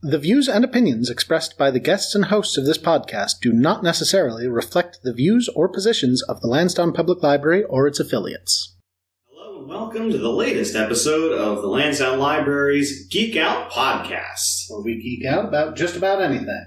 The views and opinions expressed by the guests and hosts of this podcast do not necessarily reflect the views or positions of the Lansdowne Public Library or its affiliates. Hello and welcome to the latest episode of the Lansdowne Library's Geek Out podcast, Where we geek out about just about anything.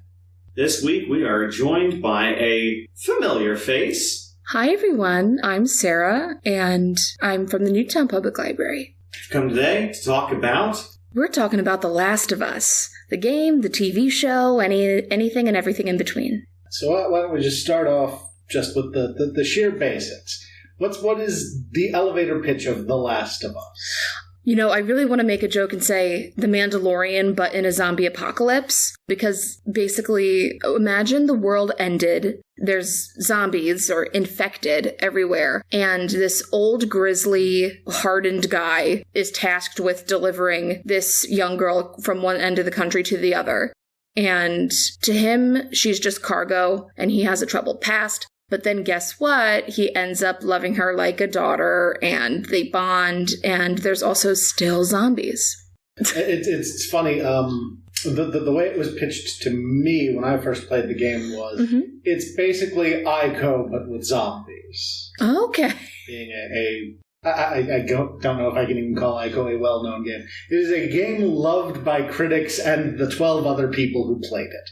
This week we are joined by a familiar face. Hi everyone, I'm Sarah, and I'm from the Newtown Public Library. We've come today to talk about... We're talking about The Last of Us. The game, the TV show, anything and everything in between. So why don't we just start off just with the sheer basics. What is the elevator pitch of The Last of Us? You know, I really want to make a joke and say The Mandalorian, but in a zombie apocalypse. Because basically, imagine the world ended. There's zombies or infected everywhere. And this old, grizzly, hardened guy is tasked with delivering this young girl from one end of the country to the other. And to him, she's just cargo, and he has a troubled past. But then guess what? He ends up loving her like a daughter, and they bond, and there's also still zombies. It's funny. The way it was pitched to me when I first played the game was, It's basically Ico, but with zombies. Okay. Being I don't know if I can even call Ico a well-known game. It is a game loved by critics and the 12 other people who played it.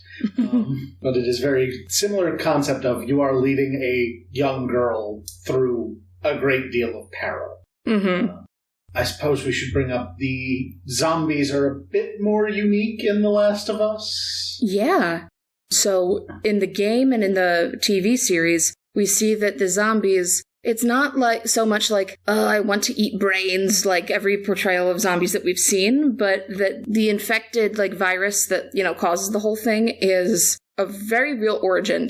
But it is very similar concept of you are leading a young girl through a great deal of peril. I suppose we should bring up the zombies are a bit more unique in The Last of Us. Yeah. So in the game and in the TV series, we see that the zombies... It's not like so much like, oh, I want to eat brains, like every portrayal of zombies that we've seen, but that the infected like virus that, causes the whole thing is a very real origin,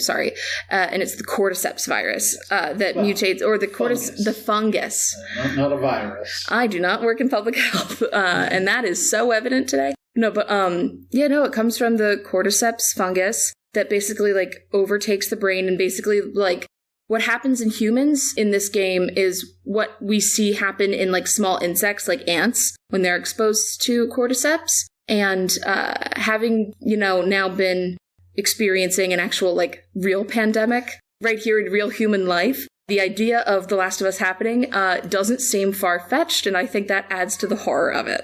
and it's the cordyceps virus that mutates, or the fungus. Not a virus. I do not work in public health, and that is so evident today. No, but it comes from the cordyceps fungus that basically like overtakes the brain and basically like what happens in humans in this game is what we see happen in like small insects like ants when they're exposed to cordyceps. And having, now been experiencing an actual like real pandemic right here in real human life, the idea of The Last of Us happening doesn't seem far-fetched, and I think that adds to the horror of it.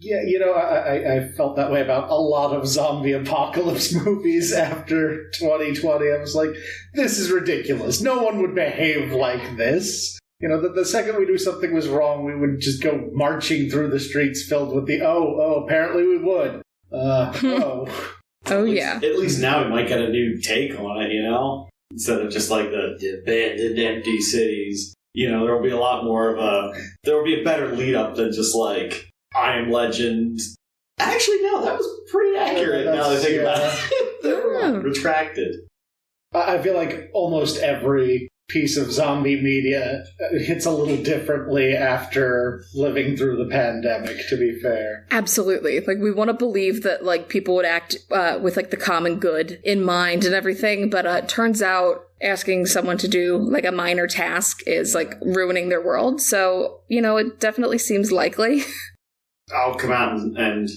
Yeah, I felt that way about a lot of zombie apocalypse movies after 2020. I was like, this is ridiculous. No one would behave like this. The second we knew something was wrong, we would just go marching through the streets filled with apparently we would. Oh, yeah. At least now we might get a new take on it, Instead of just like the abandoned, empty cities. There will be a lot more of there will be a better lead up than just like, I Am Legend. Actually, no, that was pretty accurate now that I think about it. Retracted. I feel like almost every piece of zombie media hits a little differently after living through the pandemic, to be fair. Absolutely. Like, we want to believe that, like, people would act with, like, the common good in mind and everything, but it turns out asking someone to do, like, a minor task is, like, ruining their world. So, it definitely seems likely. I'll come out and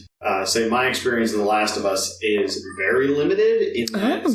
say my experience of The Last of Us is very limited in that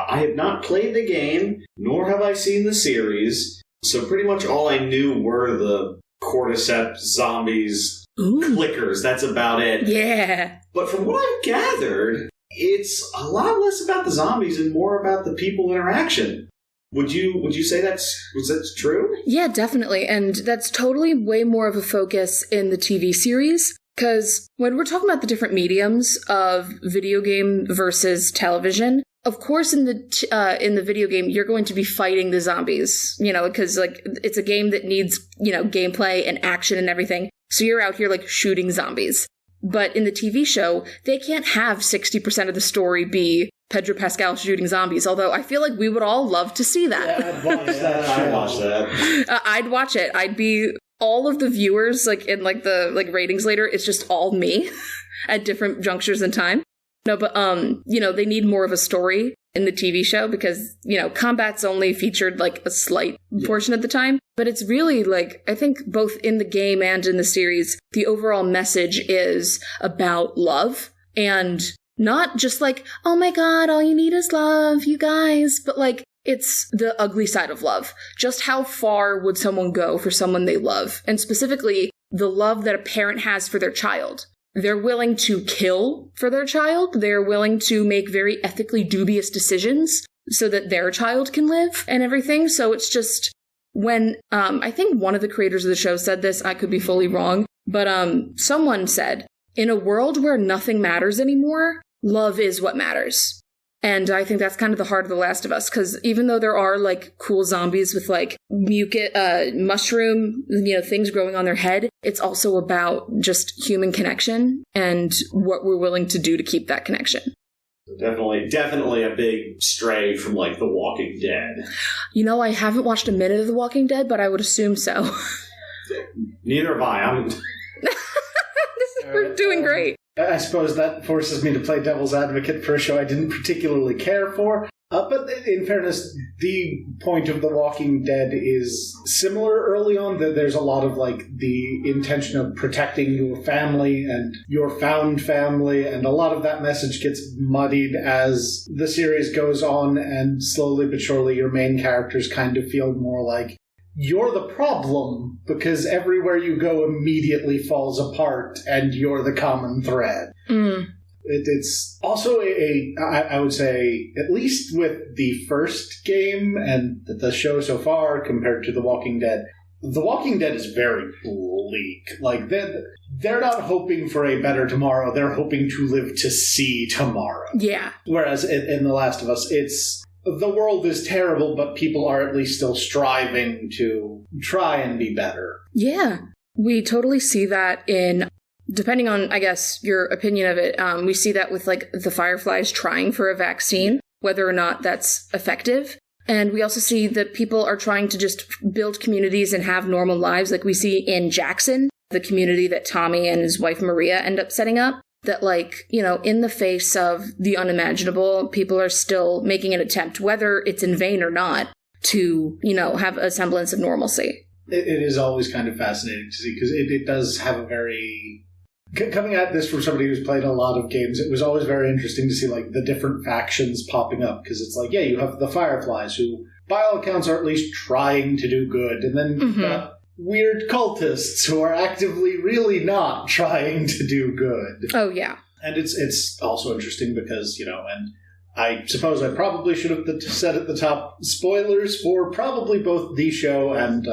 I have not played the game, nor have I seen the series. So pretty much all I knew were the cordyceps, zombies, clickers. That's about it. Yeah. But from what I've gathered, it's a lot less about the zombies and more about the people interaction. Would you say that's true? Yeah, definitely. And that's totally way more of a focus in the TV series. Because when we're talking about the different mediums of video game versus television, of course in the video game, you're going to be fighting the zombies, because like it's a game that needs, gameplay and action and everything. So you're out here like shooting zombies. But in the TV show, they can't have 60% of the story be Pedro Pascal shooting zombies, although I feel like we would all love to see that. Yeah, I'd watch that. I'd watch that. I'd watch it. I'd be all of the viewers, like in like the like ratings later, it's just all me at different junctures in time. No, but they need more of a story in the TV show because, combat's only featured like a slight portion of the time. But it's really like, I think both in the game and in the series, the overall message is about love and not just like, oh my god, all you need is love, you guys, but like, it's the ugly side of love. Just how far would someone go for someone they love? And specifically, the love that a parent has for their child. They're willing to kill for their child. They're willing to make very ethically dubious decisions so that their child can live and everything. So it's just when, I think one of the creators of the show said this, I could be fully wrong, but someone said, in a world where nothing matters anymore, love is what matters. And I think that's kind of the heart of The Last of Us, because even though there are, like, cool zombies with, like, mushroom, things growing on their head, it's also about just human connection and what we're willing to do to keep that connection. Definitely a big stray from, like, The Walking Dead. I haven't watched a minute of The Walking Dead, but I would assume so. Neither have I. We're doing great. I suppose that forces me to play devil's advocate for a show I didn't particularly care for. But in fairness, the point of The Walking Dead is similar early on. There's a lot of, like, the intention of protecting your family and your found family, and a lot of that message gets muddied as the series goes on, and slowly but surely your main characters kind of feel more like, you're the problem, because everywhere you go immediately falls apart, and you're the common thread. Mm. It's also I would say, at least with the first game and the show so far compared to The Walking Dead is very bleak. Like, they're not hoping for a better tomorrow, they're hoping to live to see tomorrow. Yeah. Whereas in The Last of Us, it's... the world is terrible, but people are at least still striving to try and be better. Yeah. We totally see that in, depending on, I guess, your opinion of it, we see that with, like, the Fireflies trying for a vaccine, whether or not that's effective. And we also see that people are trying to just build communities and have normal lives, like we see in Jackson, the community that Tommy and his wife Maria end up setting up. That, like, in the face of the unimaginable, people are still making an attempt, whether it's in vain or not, to, have a semblance of normalcy. It is always kind of fascinating to see, because it does have a very... Coming at this from somebody who's played a lot of games, it was always very interesting to see, like, the different factions popping up, because it's like, yeah, you have the Fireflies, who, by all accounts, are at least trying to do good, and then you've got weird cultists who are actively really not trying to do good. Oh, yeah. And it's also interesting because, and I suppose I probably should have said at the top, spoilers for probably both the show and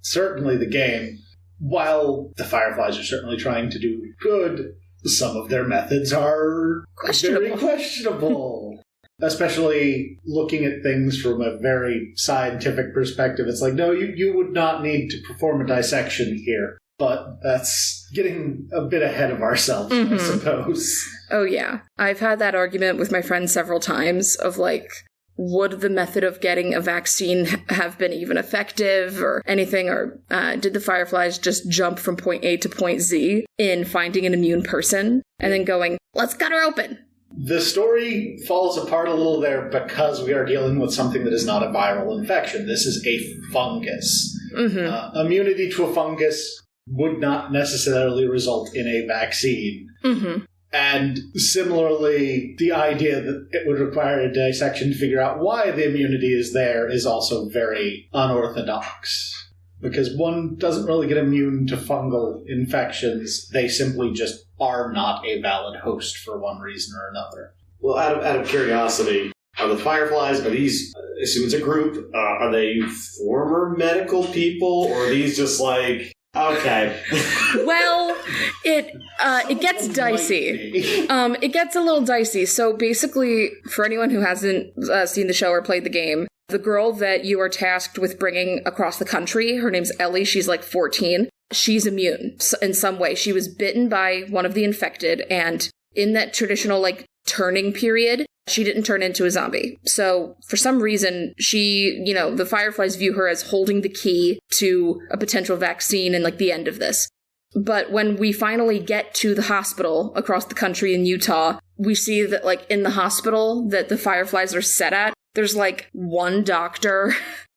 certainly the game. While the Fireflies are certainly trying to do good, some of their methods are very questionable. Especially looking at things from a very scientific perspective. It's like, no, you would not need to perform a dissection here. But that's getting a bit ahead of ourselves, I suppose. Oh, yeah. I've had that argument with my friends several times of, like, would the method of getting a vaccine have been even effective or anything? Or did the Fireflies just jump from point A to point Z in finding an immune person and then going, let's cut her open? The story falls apart a little there because we are dealing with something that is not a viral infection. This is a fungus. Immunity to a fungus would not necessarily result in a vaccine. And similarly, the idea that it would require a dissection to figure out why the immunity is there is also very unorthodox. Because one doesn't really get immune to fungal infections. They simply just are not a valid host for one reason or another. Well, out of curiosity, are the Fireflies, are these, I assume it's a group, are they former medical people, or are these just like, okay. Well, it gets dicey. It gets a little dicey. So basically, for anyone who hasn't seen the show or played the game, the girl that you are tasked with bringing across the country, her name's Ellie, she's like 14. She's immune in some way. She was bitten by one of the infected, and in that traditional, like, turning period, she didn't turn into a zombie. So, for some reason, she, the Fireflies view her as holding the key to a potential vaccine and, like, the end of this. But when we finally get to the hospital across the country in Utah, we see that, like, in the hospital that the Fireflies are set at, there's, like, one doctor,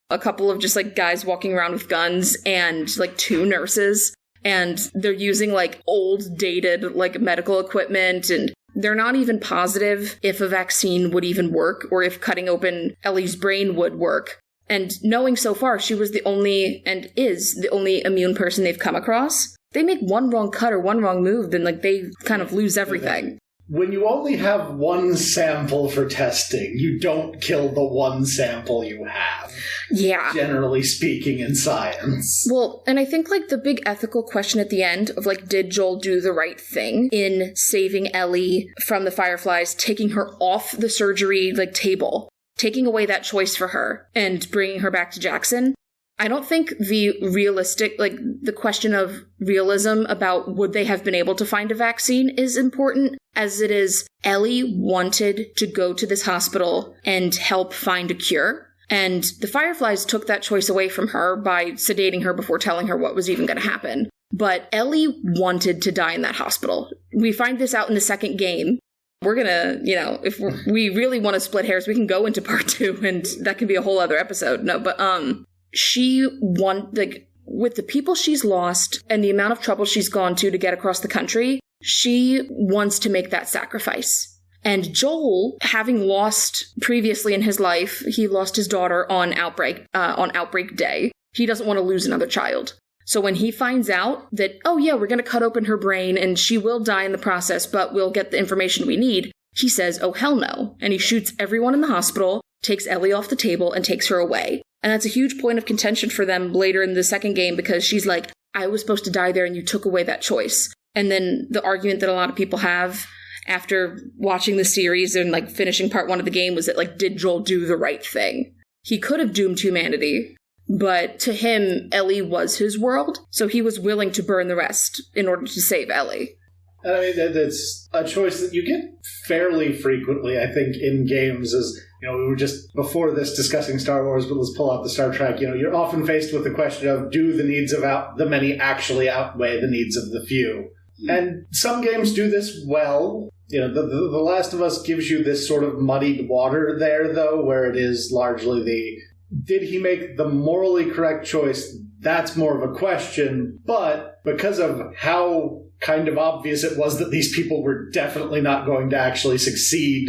a couple of just, like, guys walking around with guns, and, like, 2 nurses. And they're using, like, old, dated, like, medical equipment, and They're not even positive if a vaccine would even work or if cutting open Ellie's brain would work. And knowing so far she was the only and is the only immune person they've come across, they make one wrong cut or one wrong move, then like they kind of lose everything. When you only have one sample for testing, you don't kill the one sample you have. Yeah. Generally speaking in science. Well, and I think like the big ethical question at the end of like, did Joel do the right thing in saving Ellie from the Fireflies, taking her off the surgery like table, taking away that choice for her and bringing her back to Jackson? I don't think the realistic, like the question of realism about would they have been able to find a vaccine is important as it is Ellie wanted to go to this hospital and help find a cure. And the Fireflies took that choice away from her by sedating her before telling her what was even going to happen. But Ellie wanted to die in that hospital. We find this out in the second game. We're going to, if we really want to split hairs, we can go into part 2 and that can be a whole other episode. No, but, she with the people she's lost and the amount of trouble she's gone to get across the country, she wants to make that sacrifice. And Joel, having lost previously in his life, he lost his daughter on Outbreak Day. He doesn't want to lose another child. So when he finds out that, oh yeah, we're going to cut open her brain and she will die in the process, but we'll get the information we need, he says, oh hell no. And he shoots everyone in the hospital, takes Ellie off the table, and takes her away. And that's a huge point of contention for them later in the second game because she's like, I was supposed to die there and you took away that choice. And then the argument that a lot of people have after watching the series and like finishing part 1 of the game was that like, did Joel do the right thing? He could have doomed humanity, but to him, Ellie was his world. So he was willing to burn the rest in order to save Ellie. I mean, that's a choice that you get fairly frequently, I think, in games as, we were just before this discussing Star Wars, but let's pull out the Star Trek. You're often faced with the question of, do the needs of the many actually outweigh the needs of the few? And some games do this well. The Last of Us gives you this sort of muddied water there, though, where it is largely did he make the morally correct choice? That's more of a question, but because of how kind of obvious it was that these people were definitely not going to actually succeed,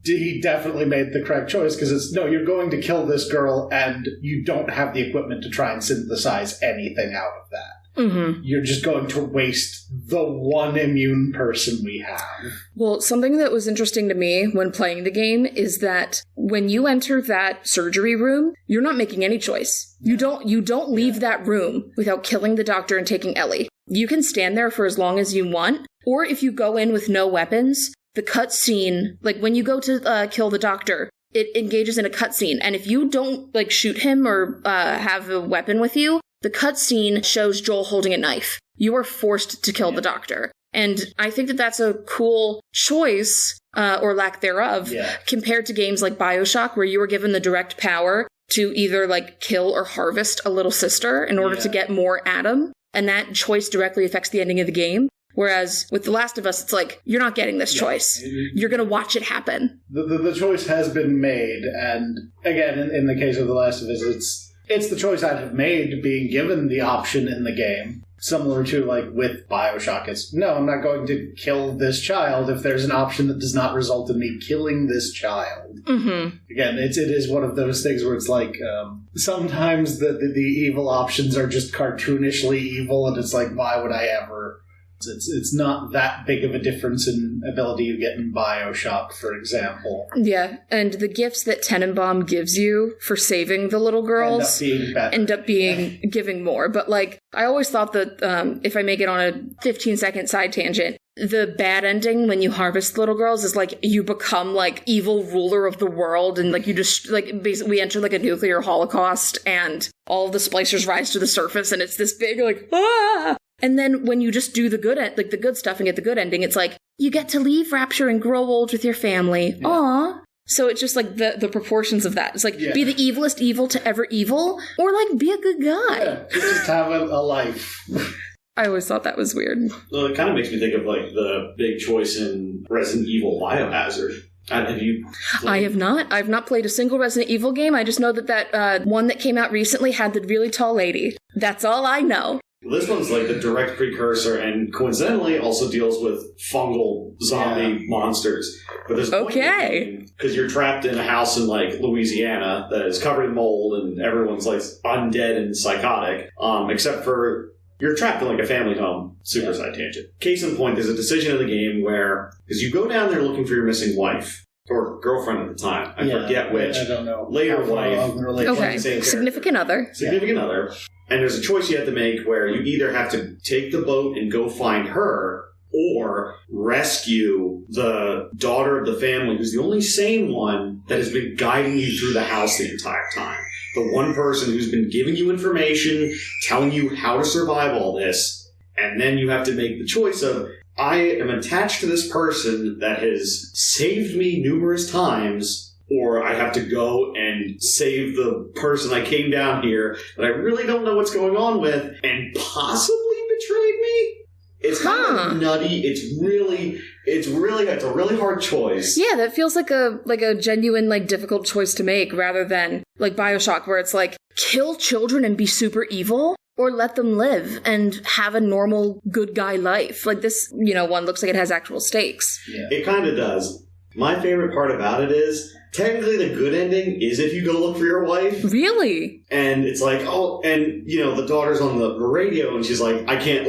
he definitely made the correct choice, because it's, no, you're going to kill this girl and you don't have the equipment to try and synthesize anything out of that. You're just going to waste the one immune person we have. Well, something that was interesting to me when playing the game is that when you enter that surgery room, you're not making any choice. You don't leave that room without killing the doctor and taking Ellie. You can stand there for as long as you want, or if you go in with no weapons, the cutscene, like when you go to kill the doctor, it engages in a cutscene, and if you don't like shoot him or have a weapon with you, the cutscene shows Joel holding a knife. You are forced to kill the doctor. And I think that that's a cool choice, or lack thereof, compared to games like BioShock, where you were given the direct power to either like kill or harvest a little sister in order to get more Adam. And that choice directly affects the ending of the game. Whereas with The Last of Us, it's like, you're not getting this choice. You're going to watch it happen. The choice has been made. And again, in the case of The Last of Us, it's the choice I'd have made being given the option in the game. Similar to, like, with BioShock, it's, no, I'm not going to kill this child if there's an option that does not result in me killing this child. Again, it is one of those things where it's like, sometimes the evil options are just cartoonishly evil, and it's like, why would I ever... It's not that big of a difference in ability you get in BioShock, for example. Yeah, and the gifts that Tenenbaum gives you for saving the little girls end up being giving more. But, like, I always thought that, if I make it on a 15-second side tangent, the bad ending when you harvest little girls is, like, you become, like, evil ruler of the world, and, like, you just, like, basically we enter, like, a nuclear holocaust, and all of the splicers rise to the surface, and it's this big, like, ah! And then when you just do the good the good stuff and get the good ending, it's like, you get to leave Rapture and grow old with your family. Yeah. Aww. So it's just like the proportions of that. It's like, be the evilest evil to ever evil, or like, be a good guy. Yeah, just have a life. I always thought that was weird. Well, it kind of makes me think of like the big choice in Resident Evil Biohazard. Have you played? I have not. I've not played a single Resident Evil game. I just know that one that came out recently had the really tall lady. That's all I know. This one's like the direct precursor, and coincidentally also deals with fungal zombie monsters. But there's because you're trapped in a house in like Louisiana that is covered in mold, and everyone's like undead and psychotic, except for you're trapped in like a family home. Super side tangent. Case in point, there's a decision in the game where because you go down there looking for your missing wife. Or girlfriend at the time. I forget which. I don't know. Later wife. Okay. Significant other. Significant other. And there's a choice you have to make where you either have to take the boat and go find her, or rescue the daughter of the family, who's the only sane one that has been guiding you through the house the entire time. The one person who's been giving you information, telling you how to survive all this, and then you have to make the choice of, I am attached to this person that has saved me numerous times, or I have to go and save the person I came down here that I really don't know what's going on with and possibly betrayed me? It's kind of nutty. It's a really hard choice. Yeah, that feels like a genuine, like, difficult choice to make rather than like BioShock where it's like, kill children and be super evil? Or let them live and have a normal good guy life. Like this, one looks like it has actual stakes. Yeah. It kind of does. My favorite part about it is, technically the good ending is if you go look for your wife. Really? And it's like, the daughter's on the radio and she's like, I get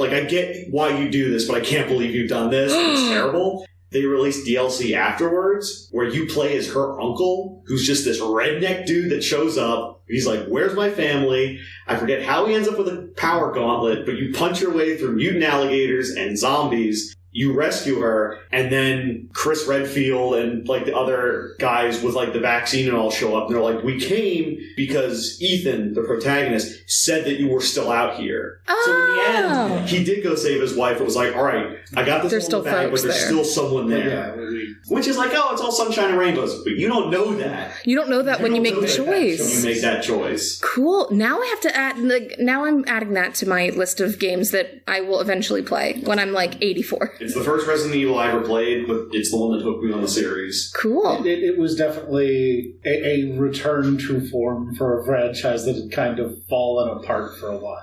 why you do this, but I can't believe you've done this. It's terrible. They released DLC afterwards where you play as her uncle, who's just this redneck dude that shows up. He's like, where's my family? I forget how he ends up with a power gauntlet, but you punch your way through mutant alligators and zombies. You rescue her, and then Chris Redfield and like the other guys with like the vaccine and all show up, and they're like, we came because Ethan, the protagonist, said that you were still out here. Oh. So in the end, he did go save his wife. It was like, all right, I got this in the bag, but there's still someone there. Which is like, it's all sunshine and rainbows. But you don't know that. You don't know that when you make the choice. When you make that choice. Cool. Now I have to add, now I'm adding that to my list of games that I will eventually play when I'm like 84. It's the first Resident Evil I ever played, but it's the one that hooked me on the series. Cool. It was definitely a return to form for a franchise that had kind of fallen apart for a while.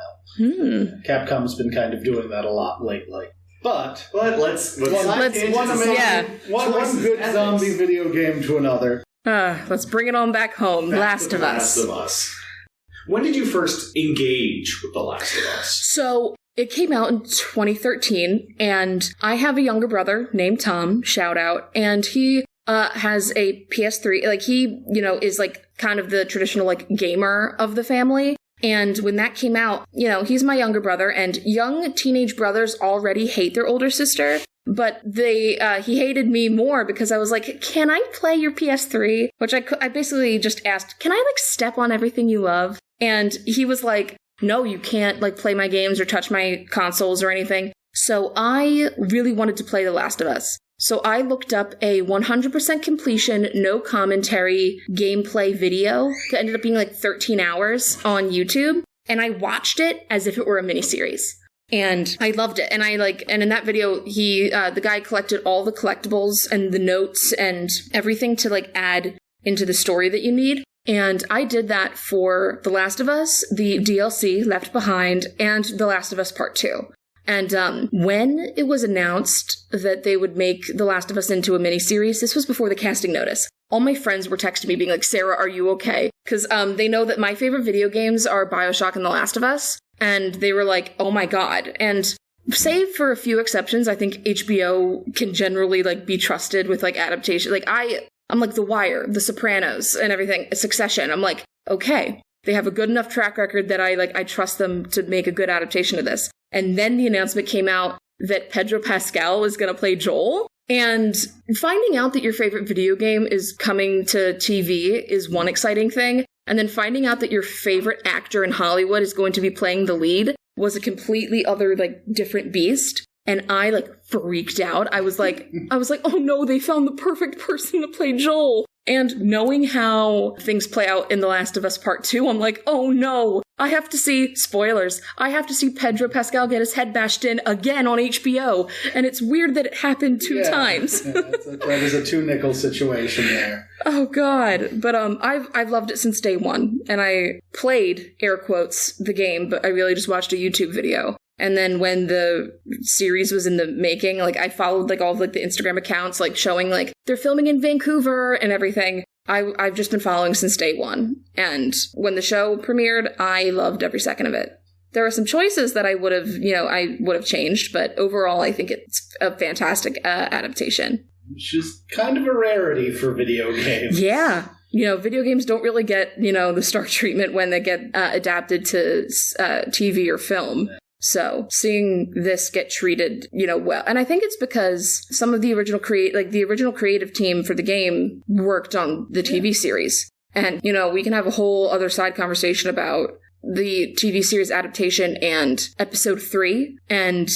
Capcom's been kind of doing that a lot lately. But let's one good zombie video game to another. Let's bring it on back home. Last of Us. Last of Us. When did you first engage with The Last of Us? So it came out in 2013, and I have a younger brother named Tom, shout out, and he has a PS3. Like, he, is like kind of the traditional like gamer of the family. And when that came out, he's my younger brother, and young teenage brothers already hate their older sister. But he hated me more because I was like, can I play your PS3? Which I basically just asked, can I like step on everything you love? And he was like, no, you can't like play my games or touch my consoles or anything. So I really wanted to play The Last of Us. So I looked up a 100% completion, no commentary gameplay video that ended up being like 13 hours on YouTube. And I watched it as if it were a miniseries. And I loved it. And and in that video, the guy collected all the collectibles and the notes and everything to like add into the story that you need. And I did that for The Last of Us, the DLC Left Behind, and The Last of Us Part 2. And when it was announced that they would make The Last of Us into a miniseries, this was before the casting notice. All my friends were texting me being like, Sarah, are you okay? Because they know that my favorite video games are BioShock and The Last of Us. And they were like, oh my god. And save for a few exceptions, I think HBO can generally like be trusted with like adaptation. Like I'm like The Wire, The Sopranos, and everything, Succession. I'm like, okay, they have a good enough track record that I trust them to make a good adaptation of this. And then the announcement came out that Pedro Pascal is going to play Joel. And finding out that your favorite video game is coming to TV is one exciting thing. And then finding out that your favorite actor in Hollywood is going to be playing the lead was a completely other, like, different beast. And I, like, freaked out. I was like, oh no, they found the perfect person to play Joel. And knowing how things play out in The Last of Us Part 2, I'm like, oh no, I have to see, spoilers, I have to see Pedro Pascal get his head bashed in again on HBO. And it's weird that it happened two times. That is a two-nickel situation there. Oh god. But I've loved it since day one. And I played, air quotes, the game, but I really just watched a YouTube video. And then when the series was in the making, like I followed like all of like the Instagram accounts, like showing like they're filming in Vancouver and everything. I've just been following since day one. And when the show premiered, I loved every second of it. There are some choices that I would have changed, but overall, I think it's a fantastic adaptation. Which is kind of a rarity for video games. Yeah. Video games don't really get, the star treatment when they get adapted to TV or film. So seeing this get treated, well, and I think it's because some of the original creative team for the game worked on the TV series. And, we can have a whole other side conversation about the TV series adaptation and episode 3 and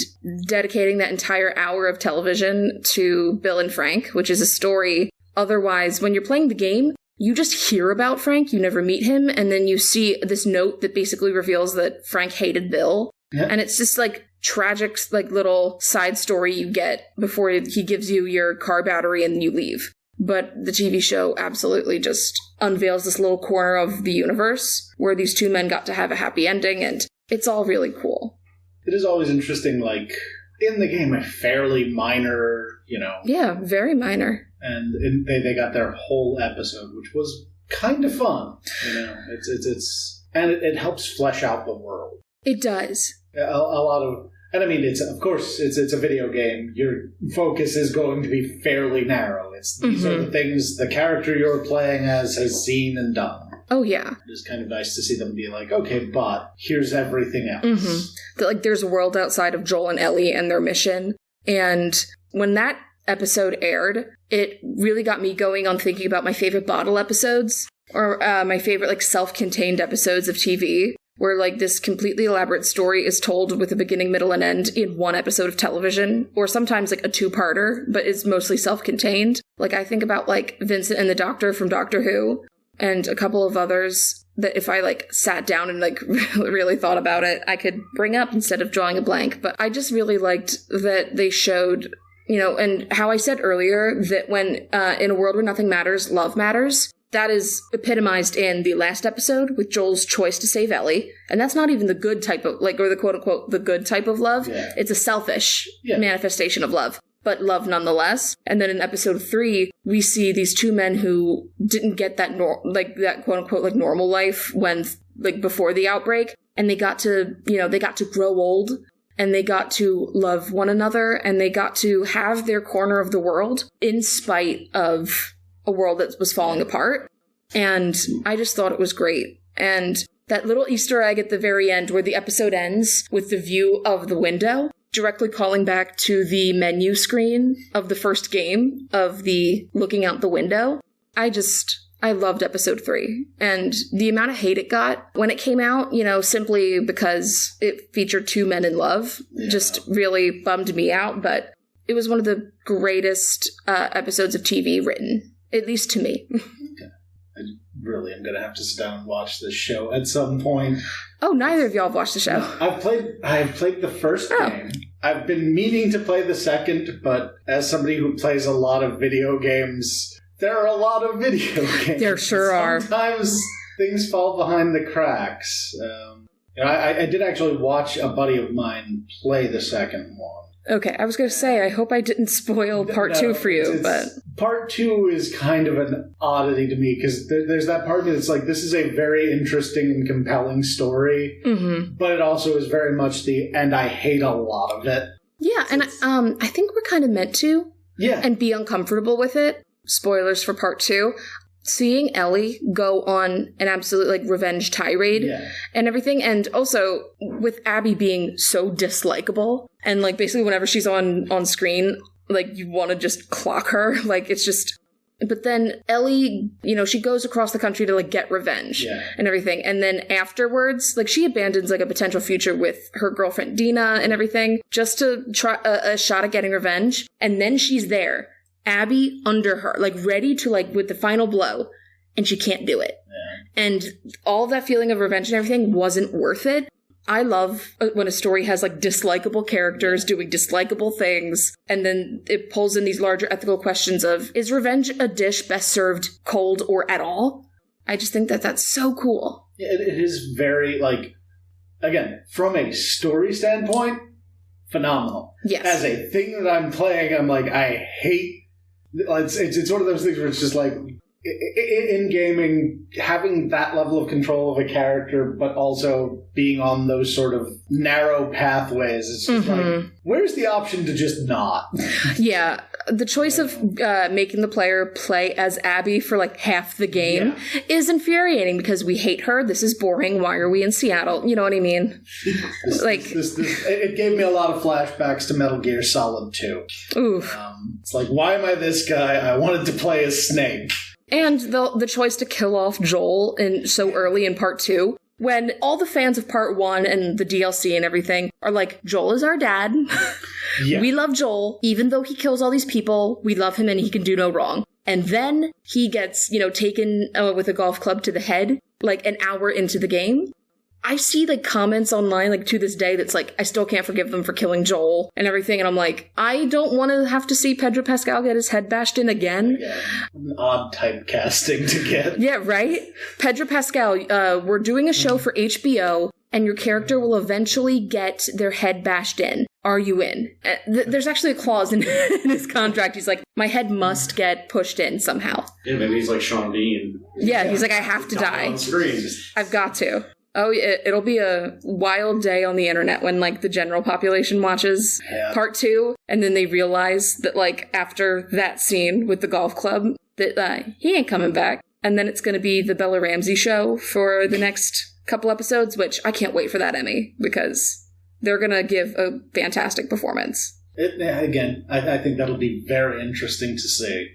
dedicating that entire hour of television to Bill and Frank, which is a story. Otherwise, when you're playing the game, you just hear about Frank, you never meet him, and then you see this note that basically reveals that Frank hated Bill. Yeah. And it's just like tragic, like little side story you get before he gives you your car battery and you leave. But the TV show absolutely just unveils this little corner of the universe where these two men got to have a happy ending, and it's all really cool. It is always interesting, like, in the game, a fairly minor, Yeah, very minor. And they got their whole episode, which was kind of fun. It helps flesh out the world. It does. A lot of, and I mean, it's a video game. Your focus is going to be fairly narrow. These are the things the character you're playing as has seen and done. Oh yeah, it's kind of nice to see them be like, okay, but here's everything else. Mm-hmm. There's a world outside of Joel and Ellie and their mission. And when that episode aired, it really got me going on thinking about my favorite bottle episodes or my favorite like self-contained episodes of TV. Where, like, this completely elaborate story is told with a beginning, middle, and end in one episode of television, or sometimes, like, a two-parter, but is mostly self-contained. Like, I think about, like, Vincent and the Doctor from Doctor Who, and a couple of others that if I, like, sat down and, like, really thought about it, I could bring up instead of drawing a blank. But I just really liked that they showed, and how I said earlier that when, in a world where nothing matters, love matters. That is epitomized in the last episode with Joel's choice to save Ellie. And that's not even the good type of, or the quote-unquote, the good type of love. Yeah. It's a selfish manifestation of love, but love nonetheless. And then in episode 3, we see these two men who didn't get that, that quote-unquote, normal life when, before the outbreak. And they got to, they got to grow old. And they got to love one another. And they got to have their corner of the world in spite of a world that was falling apart. And I just thought it was great. And that little Easter egg at the very end where the episode ends with the view of the window, directly calling back to the menu screen of the first game of the looking out the window. I loved episode 3. And the amount of hate it got when it came out, simply because it featured two men in love, just really bummed me out. But it was one of the greatest episodes of TV written. At least to me. I really am going to have to sit down and watch this show at some point. Oh, neither of y'all have watched the show. No, I have played the first game. I've been meaning to play the second, but as somebody who plays a lot of video games, there are a lot of video games. There sure are. Sometimes things fall behind the cracks. I did actually watch a buddy of mine play the second one. Okay, I was going to say, I hope I didn't spoil part 2 for you, but... Part 2 is kind of an oddity to me, because there's that part that's like, this is a very interesting and compelling story, but it also is very much and I hate a lot of it. Yeah, and I think we're kind of meant to, and be uncomfortable with it. Spoilers for part 2. Seeing Ellie go on an absolute, revenge tirade and everything, and also with Abby being so dislikable, and, basically whenever she's on screen, you want to just clock her, it's just... But then Ellie, she goes across the country to, get revenge and everything, and then afterwards, she abandons, a potential future with her girlfriend Dina and everything, just to try a shot at getting revenge, and then she's there. Abby under her, ready to, with the final blow, and she can't do it. Yeah. And all that feeling of revenge and everything wasn't worth it. I love when a story has, dislikable characters doing dislikable things, and then it pulls in these larger ethical questions of, is revenge a dish best served cold or at all? I just think that that's so cool. Yeah, it is very, again, from a story standpoint, phenomenal. Yes. As a thing that I'm playing, I'm like, I hate... It's one of those things where it's just like, in gaming, having that level of control of a character, but also being on those sort of narrow pathways, it's just like, where's the option to just not? Yeah, the choice of making the player play as Abby for like half the game is infuriating because we hate her. This is boring. Why are we in Seattle? You know what I mean? It gave me a lot of flashbacks to Metal Gear Solid 2. Oof. It's like, why am I this guy? I wanted to play as Snake. And the choice to kill off Joel so early in part 2, when all the fans of part 1 and the DLC and everything are like, Joel is our dad. Yeah. We love Joel. Even though he kills all these people, we love him and he can do no wrong. And then he gets, taken with a golf club to the head, like an hour into the game. I see like comments online like to this day that's like, I still can't forgive them for killing Joel and everything. And I'm like, I don't want to have to see Pedro Pascal get his head bashed in again. Yeah, an odd typecasting to get. Yeah, right? Pedro Pascal, we're doing a show for HBO and your character will eventually get their head bashed in. Are you in? There's actually a clause in his contract. He's like, my head must get pushed in somehow. Yeah, maybe he's like Sean Bean. Yeah, he's like, I have to die. On screen. I've got to. Oh, it'll be a wild day on the internet when, like, the general population watches part 2, and then they realize that, like, after that scene with the golf club, that he ain't coming back. And then it's going to be the Bella Ramsey show for the next couple episodes, which I can't wait for that Emmy, because they're going to give a fantastic performance. Again, I think that'll be very interesting to see.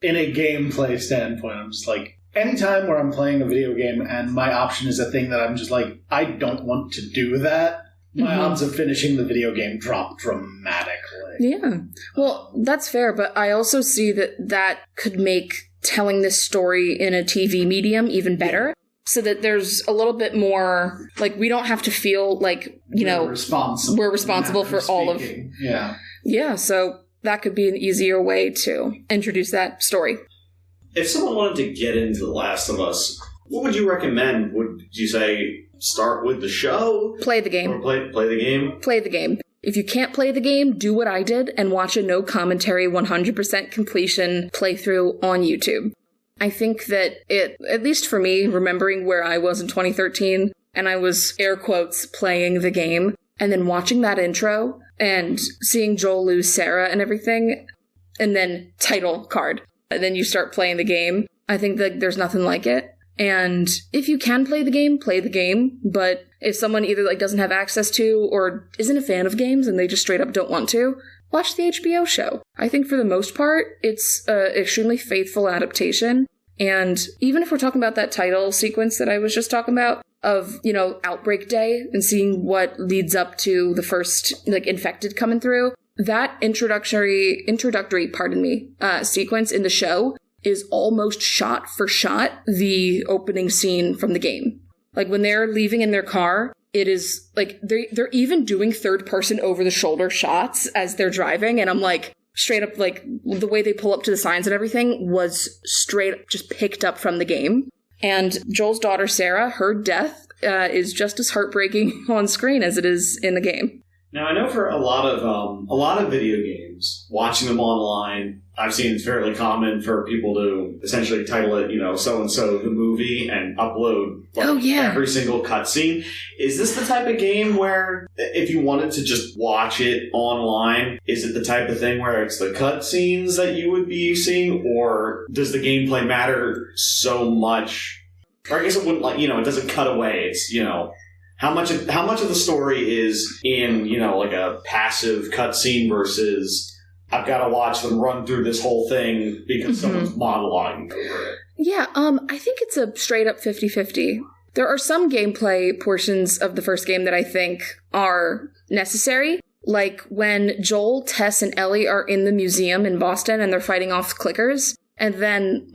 In a gameplay standpoint, I'm just like, anytime where I'm playing a video game and my option is a thing that I'm just like, I don't want to do that, my odds of finishing the video game drop dramatically. Yeah. Well, that's fair, but I also see that could make telling this story in a TV medium even better. So that there's a little bit more, like, we don't have to feel like, we're responsible for all of... Yeah. Yeah, so that could be an easier way to introduce that story. If someone wanted to get into The Last of Us, what would you recommend? Would you say start with the show? Play the game. Or play the game? Play the game. If you can't play the game, do what I did and watch a no commentary 100% completion playthrough on YouTube. I think that at least for me, remembering where I was in 2013, and I was, air quotes, playing the game, and then watching that intro and seeing Joel lose Sarah and everything, and then title card. And then you start playing the game. I think that there's nothing like it. And if you can play the game. But if someone either like doesn't have access to or isn't a fan of games and they just straight up don't want to, watch the HBO show. I think for the most part, it's an extremely faithful adaptation. And even if we're talking about that title sequence that I was just talking about of, Outbreak Day and seeing what leads up to the first like infected coming through, that introductory sequence in the show is almost shot for shot the opening scene from the game. Like when they're leaving in their car, it is like they're even doing third person over the shoulder shots as they're driving, and I'm like straight up like the way they pull up to the signs and everything was straight up just picked up from the game. And Joel's daughter Sarah, her death is just as heartbreaking on screen as it is in the game. Now, I know for a lot of video games, watching them online, I've seen it's fairly common for people to essentially title it, so-and-so the movie and upload every single cutscene. Is this the type of game where if you wanted to just watch it online, is it the type of thing where it's the cutscenes that you would be seeing, or does the gameplay matter so much? Or I guess it wouldn't it doesn't cut away. It's, how much of the story is in, like a passive cutscene versus I've got to watch them run through this whole thing because someone's monologuing over it? Yeah, I think it's a straight up 50-50. There are some gameplay portions of the first game that I think are necessary. Like when Joel, Tess, and Ellie are in the museum in Boston and they're fighting off clickers. And then,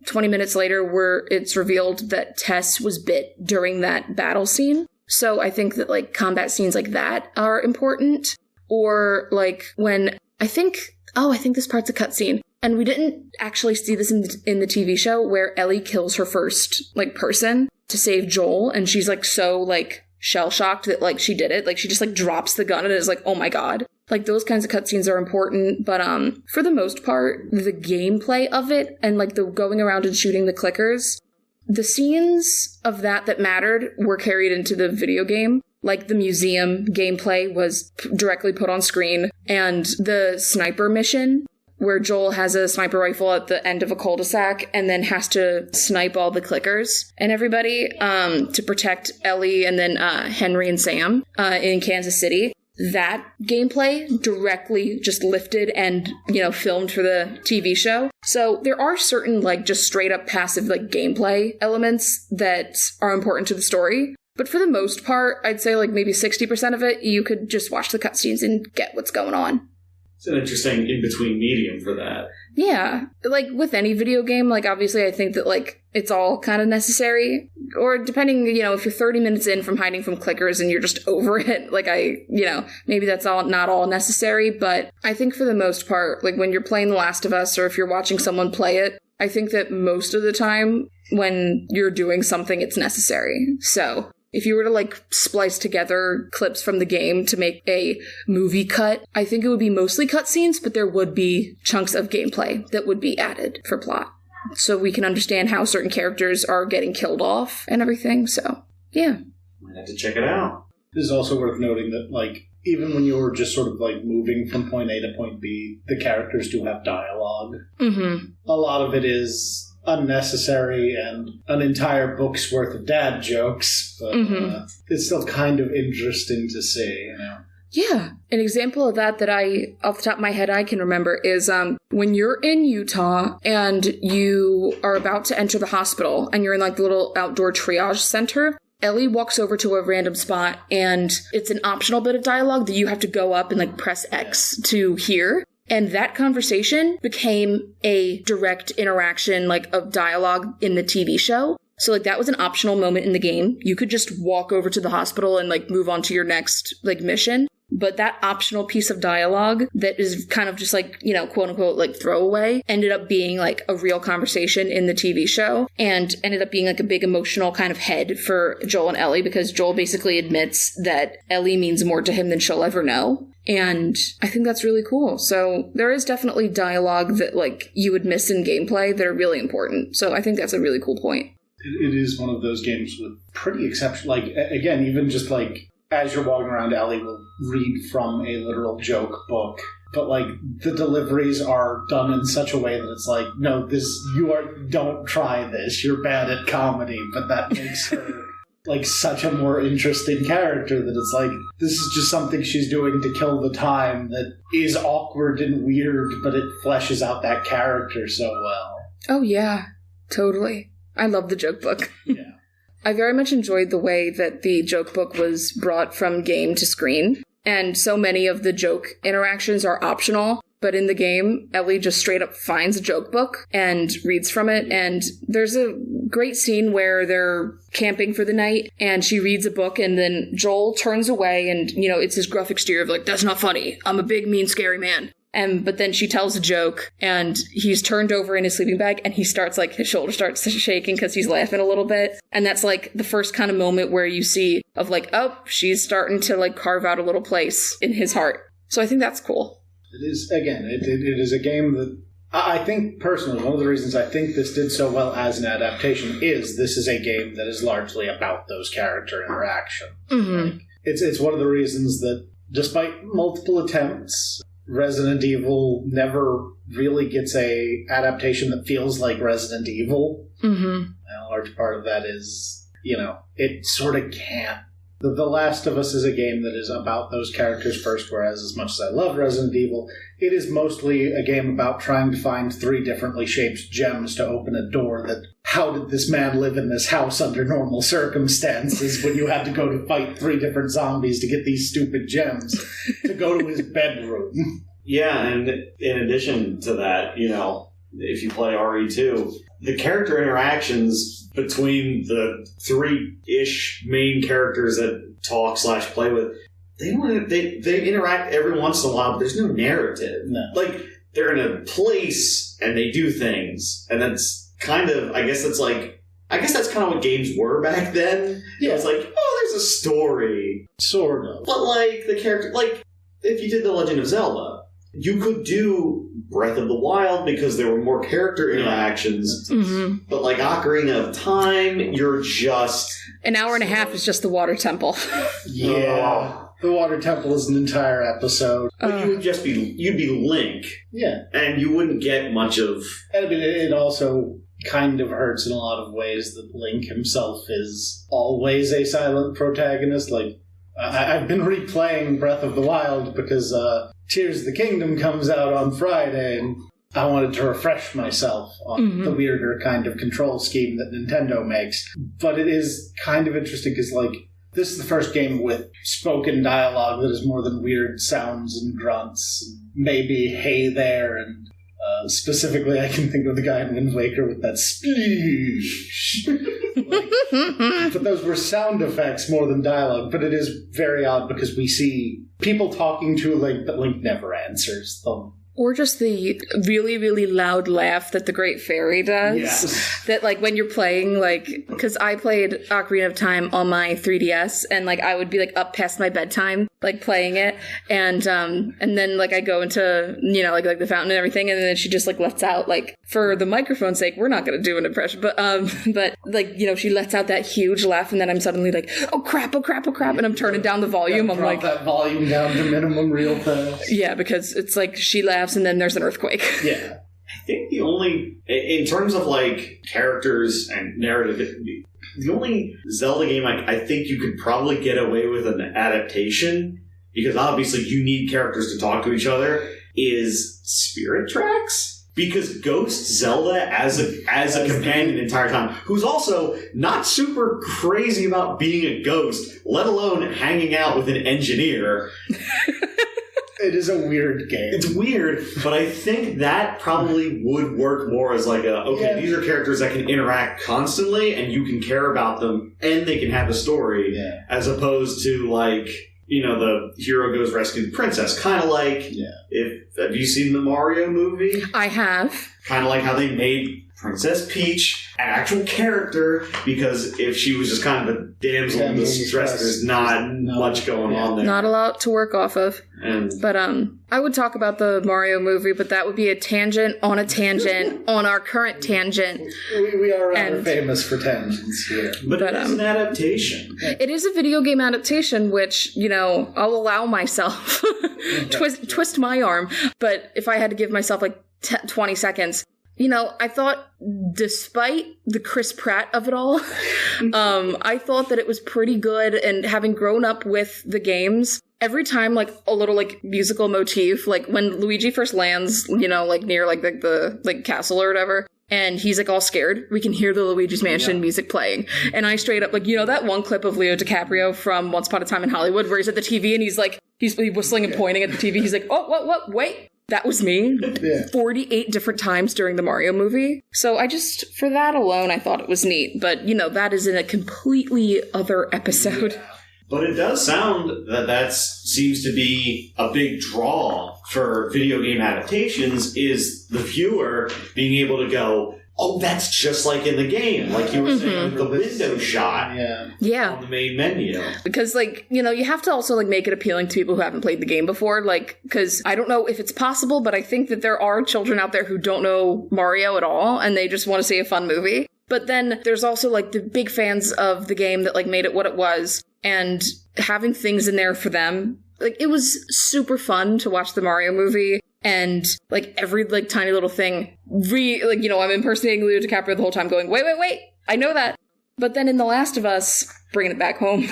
20 minutes later, it's revealed that Tess was bit during that battle scene. So I think that, combat scenes like that are important. Or, when I think this part's a cutscene. And we didn't actually see this in the TV show where Ellie kills her first, person to save Joel. And she's, so shell-shocked that, like, she did it. Like, she just, like, drops the gun and is like, oh my god. Like, those kinds of cutscenes are important, but for the most part, the gameplay of it and, like, the going around and shooting the clickers, the scenes of that mattered were carried into the video game. Like, the museum gameplay was directly put on screen, and the sniper mission, where Joel has a sniper rifle at the end of a cul-de-sac and then has to snipe all the clickers and everybody to protect Ellie and then Henry and Sam in Kansas City. That gameplay directly just lifted and, you know, filmed for the TV show. So there are certain, like, just straight up passive, like, gameplay elements that are important to the story. But for the most part, I'd say, like, maybe 60% of it, you could just watch the cutscenes and get what's going on. It's an interesting in-between medium for that. Yeah. Like, with any video game, like, obviously I think that, like, it's all kind of necessary. Or depending, you know, if you're 30 minutes in from hiding from clickers and you're just over it, like, you know, maybe that's not all necessary. But I think for the most part, like, when you're playing The Last of Us or if you're watching someone play it, I think that most of the time when you're doing something, it's necessary. So if you were to, like, splice together clips from the game to make a movie cut, I think it would be mostly cutscenes, but there would be chunks of gameplay that would be added for plot. So we can understand how certain characters are getting killed off and everything, so, yeah. Might have to check it out. It is also worth noting that, like, even when you're just sort of, like, moving from point A to point B, the characters do have dialogue. Mm-hmm. A lot of it is unnecessary and an entire book's worth of dad jokes, but it's still kind of interesting to see, you know? Yeah. An example of that I, off the top of my head, I can remember is when you're in Utah and you are about to enter the hospital and you're in, like, the little outdoor triage center, Ellie walks over to a random spot and it's an optional bit of dialogue that you have to go up and, like, press X to hear. And that conversation became a direct interaction, like, of dialogue in the TV show. So, like, that was an optional moment in the game. You could just walk over to the hospital and, like, move on to your next, like, mission. But that optional piece of dialogue that is kind of just, like, you know, quote unquote, like, throwaway ended up being, like, a real conversation in the TV show and ended up being, like, a big emotional kind of head for Joel and Ellie because Joel basically admits that Ellie means more to him than she'll ever know. And I think that's really cool. So there is definitely dialogue that, like, you would miss in gameplay that are really important. So I think that's a really cool point. It is one of those games with pretty exceptional, like, again, even just, like, as you're walking around, Ellie will read from a literal joke book. But, like, the deliveries are done in such a way that it's like, no, don't try this. You're bad at comedy. But that makes her, like, such a more interesting character that it's like, this is just something she's doing to kill the time that is awkward and weird, but it fleshes out that character so well. Oh, yeah. Totally. I love the joke book. Yeah. I very much enjoyed the way that the joke book was brought from game to screen. And so many of the joke interactions are optional. But in the game, Ellie just straight up finds a joke book and reads from it. And there's a great scene where they're camping for the night and she reads a book and then Joel turns away and, you know, it's his gruff exterior of like, that's not funny. I'm a big, mean, scary man. But then she tells a joke and he's turned over in his sleeping bag and he starts like, his shoulder starts shaking because he's laughing a little bit. And that's like the first kind of moment where you see of like, oh, she's starting to like carve out a little place in his heart. So I think that's cool. It is, again, it is a game that I think personally, one of the reasons I think this did so well as an adaptation is this is a game that is largely about those character interaction. Mm-hmm. Like, it's one of the reasons that despite multiple attempts, Resident Evil never really gets a adaptation that feels like Resident Evil. Mm-hmm. And a large part of that is, you know, it sort of can't. The Last of Us is a game that is about those characters first, whereas as much as I love Resident Evil, it is mostly a game about trying to find 3 differently shaped gems to open a door that, how did this man live in this house under normal circumstances when you had to go to fight 3 different zombies to get these stupid gems to go to his bedroom? Yeah, and in addition to that, you know, if you play RE2, the character interactions between the 3-ish main characters that talk/play with, they interact every once in a while, but there's no narrative. No. Like, they're in a place and they do things, and that's kind of, I guess that's like I guess that's kind of what games were back then. Yeah. It was like, oh, there's a story. Sort of. But, like, the character... Like, if you did The Legend of Zelda, you could do Breath of the Wild because there were more character interactions. Mm-hmm. But, like, Ocarina of Time, you're just... An hour and a half is just the water temple. Yeah. The Water Temple is an entire episode. But you would just be... You'd be Link. Yeah. And you wouldn't get much of... I mean, it also kind of hurts in a lot of ways that Link himself is always a silent protagonist. Like, I've been replaying Breath of the Wild because Tears of the Kingdom comes out on Friday, and I wanted to refresh myself on the weirder kind of control scheme that Nintendo makes. But it is kind of interesting because, like, this is the first game with spoken dialogue that is more than weird sounds and grunts. And maybe hey there, and specifically I can think of the guy in Wind Waker with that sploosh. But those were sound effects more than dialogue. But it is very odd because we see people talking to Link, but Link never answers them. Or just the really, really loud laugh that the Great Fairy does. Yes. That, like, when you're playing, like... Because I played Ocarina of Time on my 3DS, and, like, I would be, like, up past my bedtime, like, playing it. And then, like, I go into, you know, like the fountain and everything, and then she just, like, lets out, like... For the microphone's sake, we're not going to do an impression, but, like, you know, she lets out that huge laugh, and then I'm suddenly like, oh, crap, and I'm turning down the volume. I'm like... that volume down to minimum real fast. Yeah, because it's like, she laughs, and then there's an earthquake. Yeah. I think the only, in terms of, like, characters and narrative, the only Zelda game I think you could probably get away with an adaptation, because obviously you need characters to talk to each other, is Spirit Tracks. Because Ghost Zelda as a companion the entire time, who's also not super crazy about being a ghost, let alone hanging out with an engineer. It is a weird game. It's weird, but I think that probably would work more as like these are characters that can interact constantly and you can care about them and they can have a story, as opposed to, like, you know, the hero goes rescue the princess. Kind of like, have you seen the Mario movie? I have. Kind of like how they made Princess Peach an actual character, because if she was just kind of a damsel in distress, there's not much going on there. Not a lot to work off of. But I would talk about the Mario movie, but that would be a tangent on our current tangent. We are rather famous for tangents here. But it is an adaptation. It is a video game adaptation, which, you know, I'll allow myself twist my arm. But if I had to give myself like 20 seconds, you know, I thought, despite the Chris Pratt of it all, I thought that it was pretty good. And having grown up with the games, every time, like, a little, like, musical motif, like, when Luigi first lands, you know, like, near, like, the castle or whatever, and he's, like, all scared, we can hear the Luigi's Mansion music playing. And I straight up, like, you know, that one clip of Leo DiCaprio from Once Upon a Time in Hollywood, where he's at the TV and he's, like, he's whistling and pointing at the TV. He's like, oh, what, wait. That was me 48 different times during the Mario movie. So I just, for that alone, I thought it was neat. But, you know, that is in a completely other episode. Yeah. But it does sound that seems to be a big draw for video game adaptations, is the viewer being able to go, oh, that's just like in the game. Like you were saying, the window shot on the main menu. Because, like, you know, you have to also, like, make it appealing to people who haven't played the game before. Like, because I don't know if it's possible, but I think that there are children out there who don't know Mario at all, and they just want to see a fun movie. But then there's also, like, the big fans of the game that, like, made it what it was, and having things in there for them. Like, it was super fun to watch the Mario movie. And, like, every, like, tiny little thing, like, you know, I'm impersonating Leo DiCaprio the whole time going, wait, I know that. But then in The Last of Us, bringing it back home,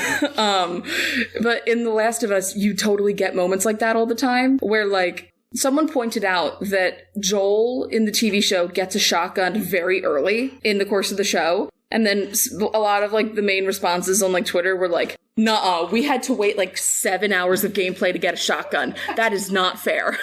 but in The Last of Us, you totally get moments like that all the time, where, like, someone pointed out that Joel in the TV show gets a shotgun very early in the course of the show. And then a lot of, like, the main responses on, like, Twitter were like, nuh-uh, we had to wait, like, 7 hours of gameplay to get a shotgun. That is not fair.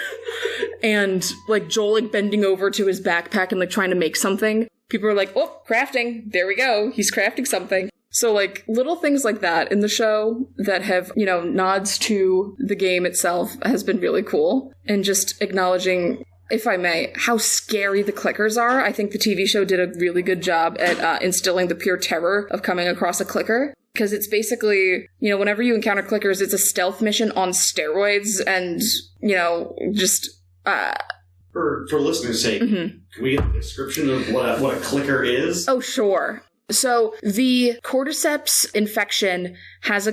And, like, Joel, like, bending over to his backpack and, like, trying to make something. People are like, oh, crafting. There we go. He's crafting something. So, like, little things like that in the show that have, you know, nods to the game itself has been really cool. And just acknowledging if I may, how scary the clickers are. I think the TV show did a really good job at instilling the pure terror of coming across a clicker. Because it's basically, whenever you encounter clickers, it's a stealth mission on steroids and, just... For listeners' sake, can we get a description of what a clicker is? Oh, sure. So the cordyceps infection has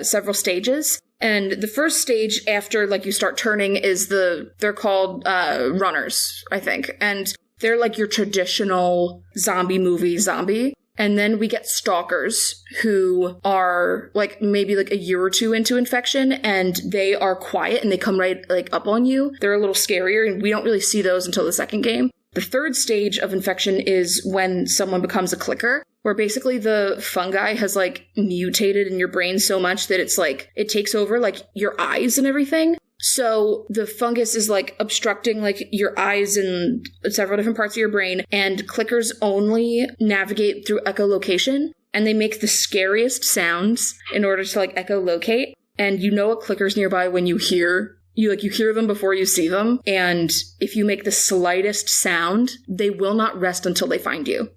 several stages. And the first stage after, you start turning is they're called runners, I think. And they're like your traditional zombie. And then we get stalkers who are maybe a year or two into infection, and they are quiet and they come right up on you. They're a little scarier, and we don't really see those until the second game. The third stage of infection is when someone becomes a clicker, where basically the fungi has mutated in your brain so much that it's it takes over your eyes and everything. So the fungus is obstructing your eyes and several different parts of your brain, and clickers only navigate through echolocation, and they make the scariest sounds in order to echolocate. And a clicker's nearby when you hear them before you see them, and if you make the slightest sound, they will not rest until they find you.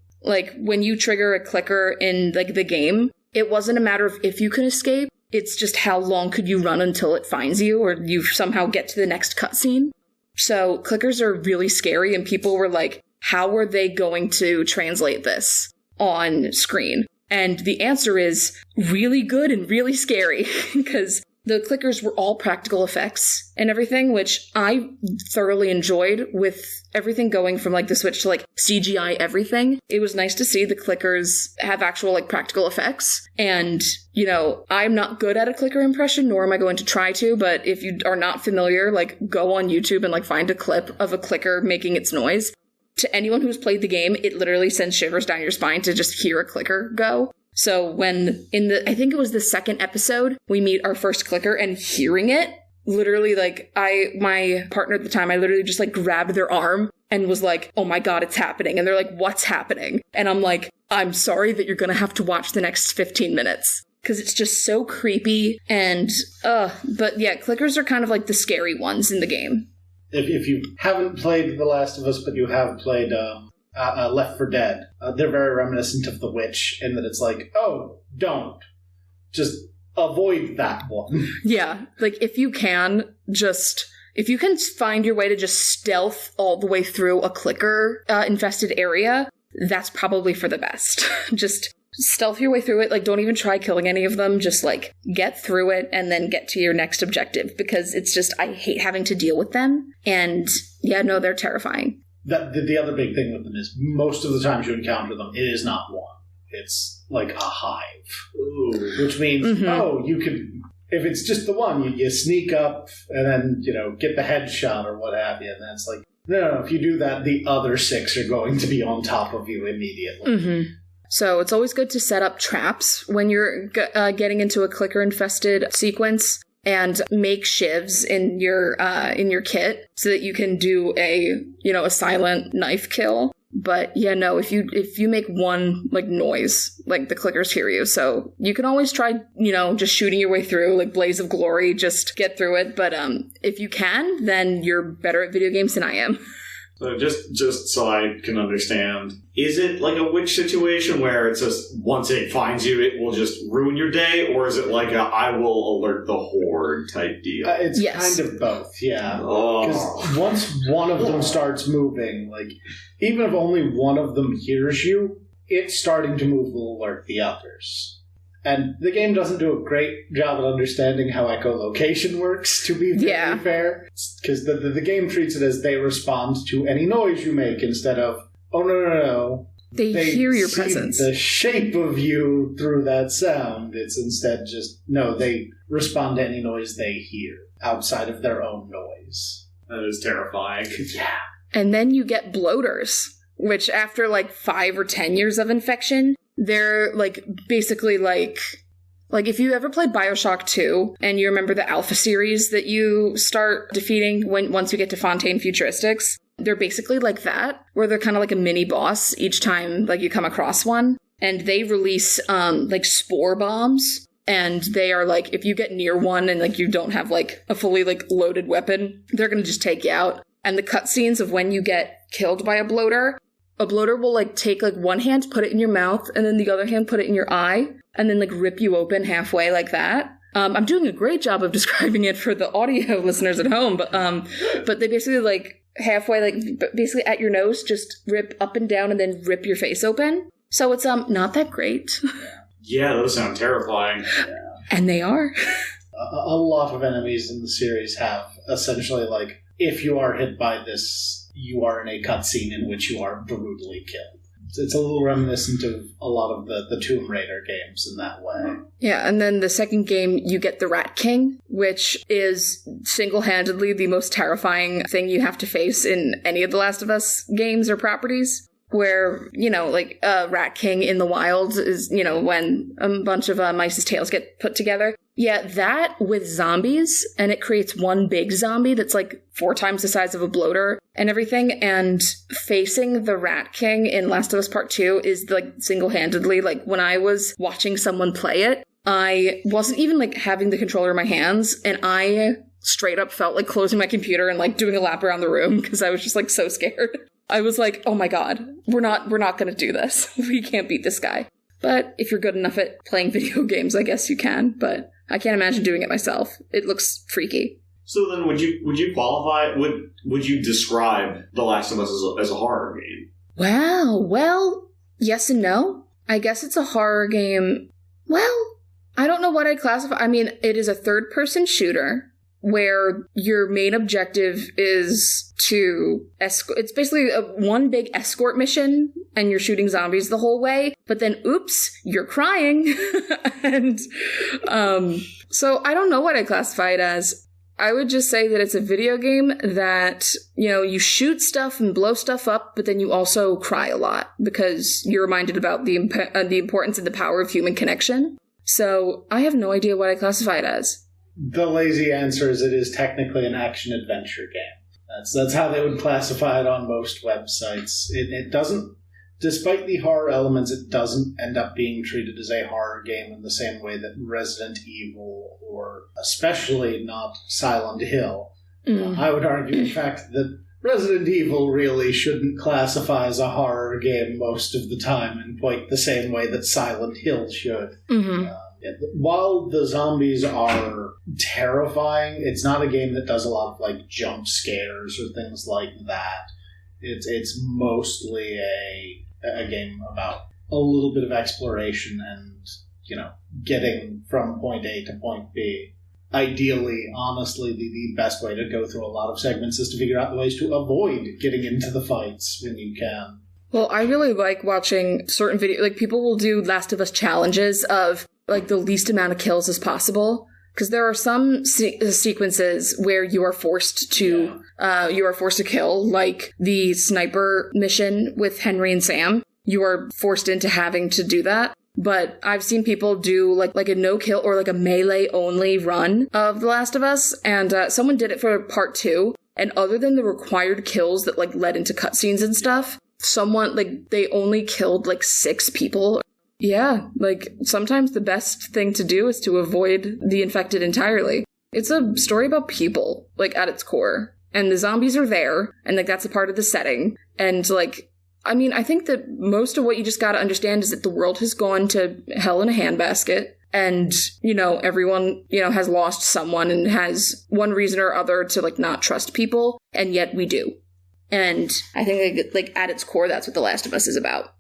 When you trigger a clicker in the game, it wasn't a matter of if you can escape. It's just how long could you run until it finds you, or you somehow get to the next cutscene. So clickers are really scary, and people were like, how are they going to translate this on screen? And the answer is really good and really scary, because the clickers were all practical effects and everything, which I thoroughly enjoyed, with everything going from the Switch to CGI everything. It was nice to see the clickers have actual practical effects. And, I'm not good at a clicker impression, nor am I going to try to, but if you are not familiar, go on YouTube and find a clip of a clicker making its noise. To anyone who's played the game, it literally sends shivers down your spine to just hear a clicker go. So when I think it was the second episode, we meet our first clicker, and hearing it, literally my partner at the time, I literally just grabbed their arm and was like, oh my God, it's happening. And they're like, what's happening? And I'm like, I'm sorry that you're going to have to watch the next 15 minutes. Because it's just so creepy and, but yeah, clickers are kind of the scary ones in the game. If you haven't played The Last of Us, but you have played Left 4 Dead, they're very reminiscent of The Witch in that it's don't. Just avoid that one. Yeah, if you can find your way to just stealth all the way through a clicker infested area, that's probably for the best. Just stealth your way through it. Don't even try killing any of them. Just get through it and then get to your next objective, because it's just, I hate having to deal with them. And yeah, no, they're terrifying. The other big thing with them is most of the times you encounter them, it is not one. It's a hive. Ooh. Which means, you can, if it's just the one, you sneak up and then, get the headshot or what have you. And then it's no, if you do that, the other 6 are going to be on top of you immediately. Mm-hmm. So it's always good to set up traps when you're getting into a clicker-infested sequence, and make shivs in your kit so that you can do a silent knife kill. But yeah, no, if you make one noise, the clickers hear you. So you can always try, just shooting your way through, Blaze of Glory, just get through it. But if you can, then you're better at video games than I am. So just so I can understand, is it a witch situation where it's just once it finds you, it will just ruin your day, or is it I will alert the horde type deal? It's kind of both, yeah. Because once one of them starts moving, even if only one of them hears you, it's starting to move will alert the others. And the game doesn't do a great job at understanding how echolocation works, to be very fair. Because the game treats it as they respond to any noise you make instead of, oh, no. They hear your see presence. The shape of you through that sound. It's instead just, no, they respond to any noise they hear outside of their own noise. That is terrifying. Yeah. And then you get bloaters, which after 5 or 10 years of infection, they're basically if you ever played BioShock 2 and you remember the Alpha series that you start defeating once you get to Fontaine Futuristics, they're basically like that, where they're kind of like a mini boss each time you come across one. And they release spore bombs, and they are if you get near one and you don't have a fully loaded weapon, they're gonna just take you out. and the cutscenes of when you get killed by a bloater will like take like one hand, put it in your mouth, and then the other hand put it in your eye, and then like rip you open halfway like that. I'm doing a great job of describing it for the audio listeners at home, but they basically like halfway, like basically at your nose, just rip up and down and then rip your face open. So it's not that great. Yeah, those sound terrifying. And they are. A lot of enemies in the series have essentially like, if you are hit by this, you are in a cutscene in which you are brutally killed. It's a little reminiscent of a lot of the Tomb Raider games in that way. Yeah, and then the second game, you get the Rat King, which is single-handedly the most terrifying thing you have to face in any of the Last of Us games or properties. Where, you know, like Rat King in the wild is, you know, when a bunch of mice's tails get put together. Yeah, that with zombies, and it creates one big zombie that's like 4 times the size of a bloater and everything, and facing the Rat King in Last of Us Part 2 is like single-handedly, like when I was watching someone play it, I wasn't even like having the controller in my hands, and I straight up felt like closing my computer and like doing a lap around the room because I was just like so scared. I was like, oh my god, we're not going to do this. We can't beat this guy. But if you're good enough at playing video games, I guess you can, but I can't imagine doing it myself. It looks freaky. So then would you qualify, would you describe The Last of Us as a horror game? Wow, well, yes and no. I guess it's a horror game. Well, I don't know what I'd classify. I mean, it is a third-person shooter where your main objective is to escort. It's basically one big escort mission, and you're shooting zombies the whole way, but then, oops, you're crying. And so I don't know what I classify it as. I would just say that it's a video game that, you know, you shoot stuff and blow stuff up, but then you also cry a lot because you're reminded about the importance and the power of human connection. So I have no idea what I classify it as. The lazy answer is it is technically an action-adventure game. That's how they would classify it on most websites. It doesn't, despite the horror elements, it doesn't end up being treated as a horror game in the same way that Resident Evil, or especially not Silent Hill. I would argue, in fact, that Resident Evil really shouldn't classify as a horror game most of the time in quite the same way that Silent Hill should. While the zombies are terrifying, it's not a game that does a lot of like jump scares or things like that. It's mostly a game about a little bit of exploration and, you know, getting from point A to point B. Ideally, honestly, the best way to go through a lot of segments is to figure out the ways to avoid getting into the fights when you can. Well, I really like watching certain videos. Like, people will do Last of Us challenges of like the least amount of kills as possible, because there are some sequences where you are forced to kill, like the sniper mission with Henry and Sam. You are forced into having to do that. But I've seen people do like a no-kill or like a melee-only run of The Last of Us, and someone did it for part 2, and other than the required kills that like led into cutscenes and stuff, they only killed like 6 people. Yeah, like sometimes the best thing to do is to avoid the infected entirely. It's a story about people, like at its core, and the zombies are there, and like that's a part of the setting, and like, I mean, I think that most of what you just gotta understand is that the world has gone to hell in a handbasket, and, you know, everyone, you know, has lost someone and has one reason or other to, like, not trust people, and yet we do. And I think, like at its core, that's what The Last of Us is about.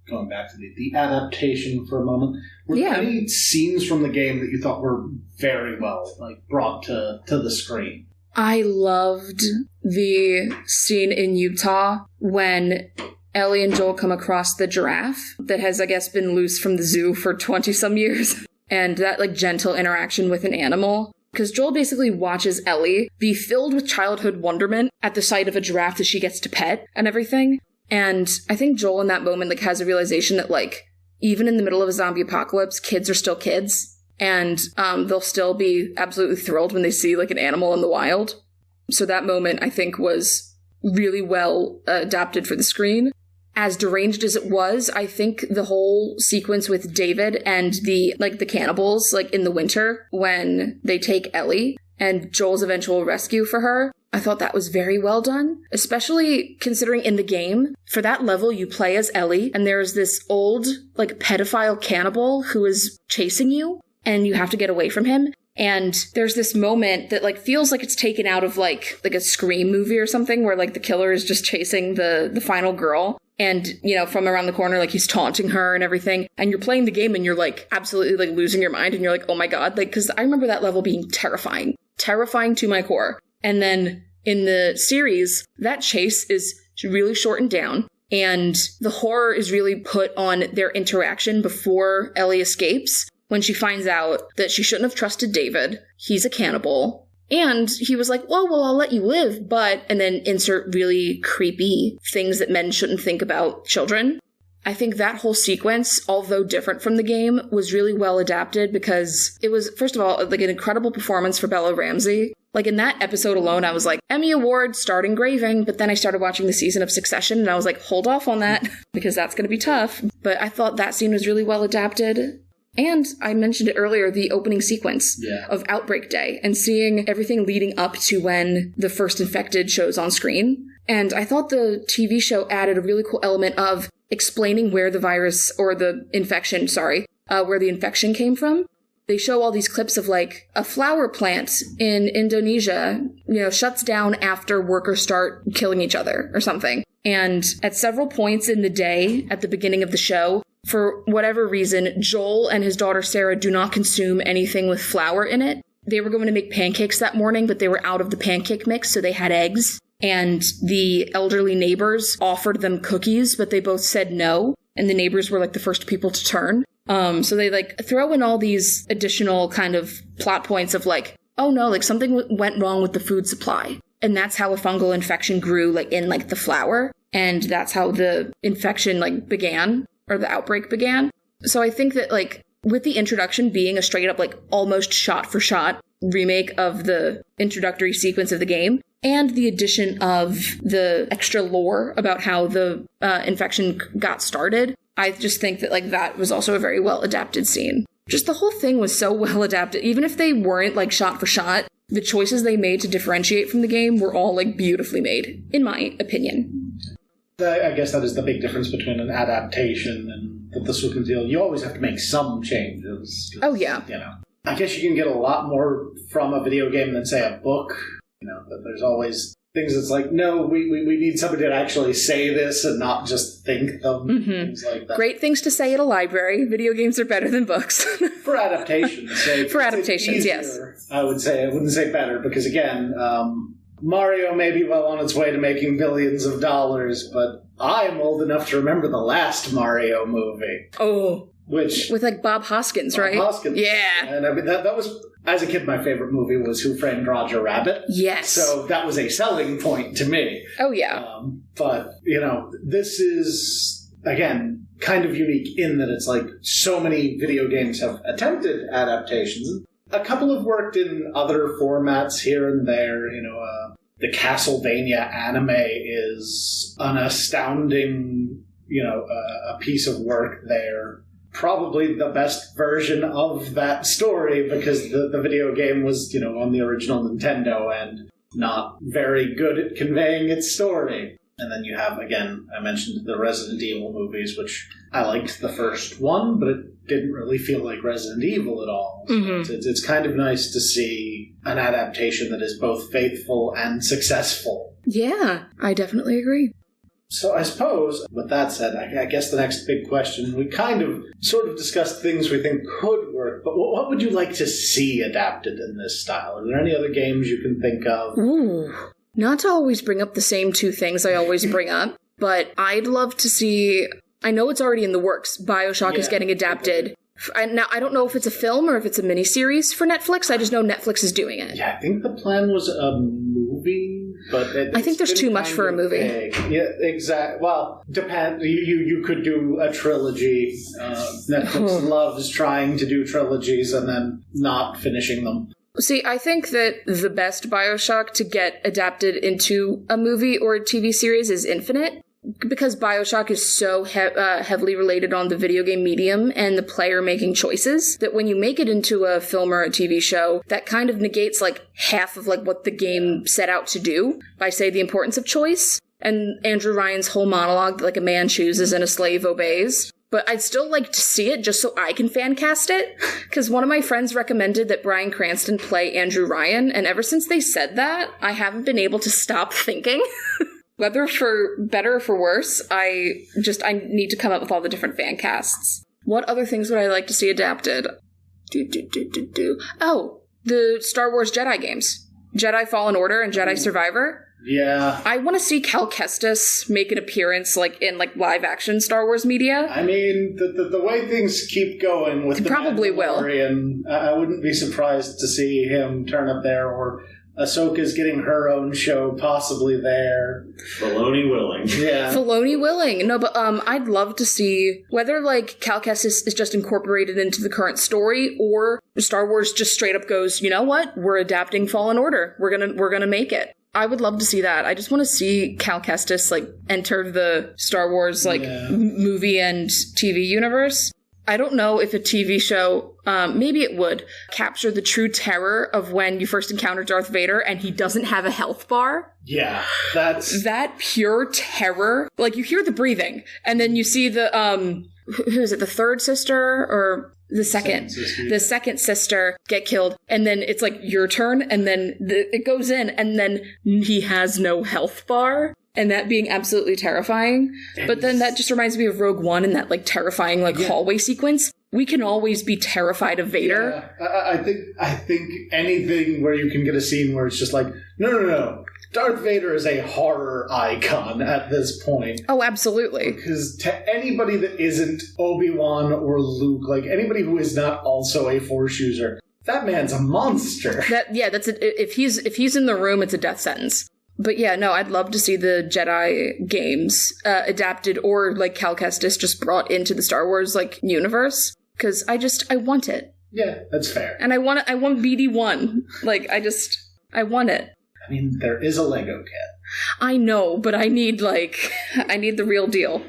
Going back to the adaptation for a moment, were there any scenes from the game that you thought were very well, like, brought to the screen? I loved the scene in Utah when Ellie and Joel come across the giraffe that has, I guess, been loose from the zoo for 20-some years. And that, like, gentle interaction with an animal. Because Joel basically watches Ellie be filled with childhood wonderment at the sight of a giraffe that she gets to pet and everything. And I think Joel in that moment, like, has a realization that, like, even in the middle of a zombie apocalypse, kids are still kids. And they'll still be absolutely thrilled when they see, like, an animal in the wild. So that moment, I think, was really well adapted for the screen. As deranged as it was, I think the whole sequence with David and the cannibals, like, in the winter, when they take Ellie, and Joel's eventual rescue for her, I thought that was very well done, especially considering in the game, for that level, you play as Ellie, and there's this old, like, pedophile cannibal who is chasing you, and you have to get away from him. And there's this moment that, like, feels like it's taken out of, like a Scream movie or something, where, like, the killer is just chasing the final girl. And, from around the corner, like, he's taunting her and everything. And you're playing the game and you're, like, absolutely, like, losing your mind. And you're like, oh my god. Like, because I remember that level being terrifying. Terrifying to my core. And then in the series, that chase is really shortened down. And the horror is really put on their interaction before Ellie escapes. When she finds out that she shouldn't have trusted David. He's a cannibal. And he was like, well, I'll let you live, but... And then insert really creepy things that men shouldn't think about children. I think that whole sequence, although different from the game, was really well adapted because it was, first of all, like an incredible performance for Bella Ramsey. Like, in that episode alone, I was like, Emmy Award, start engraving. But then I started watching the season of Succession, and I was like, hold off on that, because that's going to be tough. But I thought that scene was really well adapted. And I mentioned it earlier, the opening sequence of Outbreak Day and seeing everything leading up to when the first infected shows on screen. And I thought the TV show added a really cool element of explaining where the virus, or the infection, where the infection came from. They show all these clips of, like, a flower plant in Indonesia, shuts down after workers start killing each other or something. And at several points in the day, at the beginning of the show, for whatever reason, Joel and his daughter Sarah do not consume anything with flour in it. They were going to make pancakes that morning, but they were out of the pancake mix, so they had eggs. And the elderly neighbors offered them cookies, but they both said no. And the neighbors were, like, the first people to turn. So they, like, throw in all these additional kind of plot points of, like, oh no, like, something went wrong with the food supply. And that's how a fungal infection grew, like, in, like, the flour. And that's how the infection, like, began. Or the outbreak began. So I think that, like, with the introduction being a straight up, like, almost shot-for-shot remake of the introductory sequence of the game, and the addition of the extra lore about how the infection got started, I just think that, like, that was also a very well-adapted scene. Just the whole thing was so well-adapted. Even if they weren't, like, shot-for-shot, the choices they made to differentiate from the game were all, like, beautifully made, in my opinion. I guess that is the big difference between an adaptation and the Swoop and Deal. You always have to make some changes. Oh, yeah. I guess you can get a lot more from a video game than, say, a book. But there's always things that's like, no, we need somebody to actually say this and not just think them. Mm-hmm. Things like that. Great things to say at a library. Video games are better than books. For adaptations. For adaptations, easier, yes. I would say. I wouldn't say better, because, again... Mario may be well on its way to making billions of dollars, but I'm old enough to remember the last Mario movie. Oh. Which... With, like, Bob Hoskins, right? Bob Hoskins. Yeah. And I mean, that was... As a kid, my favorite movie was Who Framed Roger Rabbit. Yes. So that was a selling point to me. Oh, yeah. But, this is, again, kind of unique in that it's like so many video games have attempted adaptations. A couple have worked in other formats here and there. The Castlevania anime is an astounding, a piece of work there. Probably the best version of that story, because the video game was, on the original Nintendo and not very good at conveying its story. And then you have, again, I mentioned the Resident Evil movies, which I liked the first one, but it didn't really feel like Resident Evil at all. Mm-hmm. So it's kind of nice to see an adaptation that is both faithful and successful. Yeah, I definitely agree. So I suppose, with that said, I guess the next big question, we kind of sort of discussed things we think could work, but what would you like to see adapted in this style? Are there any other games you can think of? Ooh. Not to always bring up the same two things I always bring up, but I'd love to see... I know it's already in the works. BioShock is getting adapted. Now, I don't know if it's a film or if it's a miniseries for Netflix. I just know Netflix is doing it. Yeah, I think the plan was a movie, but... I think there's too much for a movie. Vague. Yeah, exactly. Well, depend. You could do a trilogy. Netflix loves trying to do trilogies and then not finishing them. See, I think that the best BioShock to get adapted into a movie or a TV series is Infinite, because BioShock is so heavily related on the video game medium and the player making choices, that when you make it into a film or a TV show, that kind of negates like half of like what the game set out to do by, say, the importance of choice. And Andrew Ryan's whole monologue, like a man chooses and a slave obeys. But I'd still like to see it just so I can fan cast it. Because one of my friends recommended that Bryan Cranston play Andrew Ryan. And ever since they said that, I haven't been able to stop thinking. Whether for better or for worse, I need to come up with all the different fan casts. What other things would I like to see adapted? Oh, the Star Wars Jedi games. Jedi Fallen Order and Jedi Survivor. Yeah. I want to see Cal Kestis make an appearance like in like live action Star Wars media. I mean, the way things keep going with the probably will. I wouldn't be surprised to see him turn up there, or Ahsoka's getting her own show possibly there. Filoni willing. Yeah. Filoni willing. No, but I'd love to see whether like Cal Kestis is just incorporated into the current story, or Star Wars just straight up goes, you know what? We're adapting Fallen Order. We're gonna make it. I would love to see that. I just want to see Cal Kestis like enter the Star Wars movie and TV universe. I don't know if a TV show, maybe it would, capture the true terror of when you first encounter Darth Vader and he doesn't have a health bar. Yeah, that's... That pure terror. Like, you hear the breathing, and then you see the, who is it, the third sister, or... The second sister get killed, and then it's like your turn, and then it goes in, and then he has no health bar, and that being absolutely terrifying. But then that just reminds me of Rogue One and that like terrifying hallway sequence. We can always be terrified of Vader. Yeah, I think anything where you can get a scene where it's just like, no. Darth Vader is a horror icon at this point. Oh, absolutely. Because to anybody that isn't Obi-Wan or Luke, like anybody who is not also a Force user, that man's a monster. That's it. If he's in the room, it's a death sentence. But yeah, no, I'd love to see the Jedi games adapted, or like Cal Kestis just brought into the Star Wars like universe, because I want it. Yeah, that's fair. And I want BD1. Like I want it. I mean, there is a Lego kit. I know, but I need the real deal.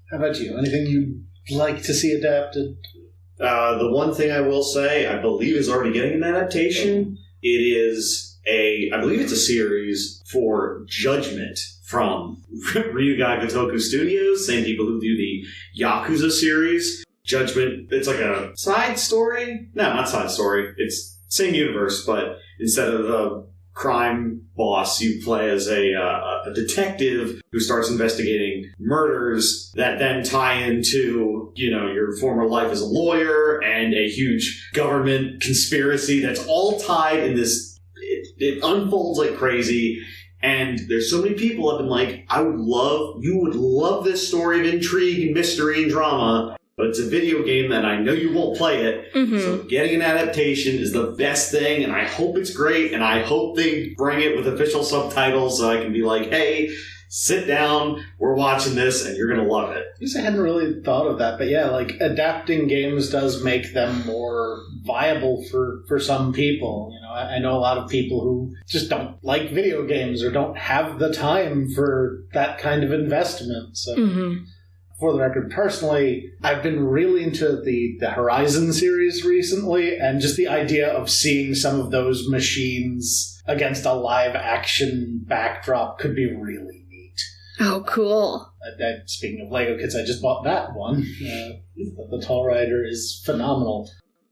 How about you? Anything you'd like to see adapted? The one thing I will say, I believe is already getting an adaptation. It is I believe it's a series for Judgment from Ryuga Gotoku Studios, same people who do the Yakuza series. Judgment, it's like a side story? No, not side story. It's same universe, but instead of the crime boss, you play as a detective who starts investigating murders that then tie into, your former life as a lawyer and a huge government conspiracy that's all tied in this. It unfolds like crazy, and there's so many people have been like, you would love this story of intrigue and mystery and drama, but it's a video game and I know you won't play it. Mm-hmm. So getting an adaptation is the best thing, and I hope it's great, and I hope they bring it with official subtitles so I can be like, hey, sit down, we're watching this, and you're going to love it. I guess I hadn't really thought of that, but yeah, like, adapting games does make them more viable for some people. I know a lot of people who just don't like video games or don't have the time for that kind of investment, so... Mm-hmm. For the record, personally, I've been really into the Horizon series recently, and just the idea of seeing some of those machines against a live-action backdrop could be really neat. Oh, cool. Speaking of Lego kits, I just bought that one. The Tall Rider is phenomenal.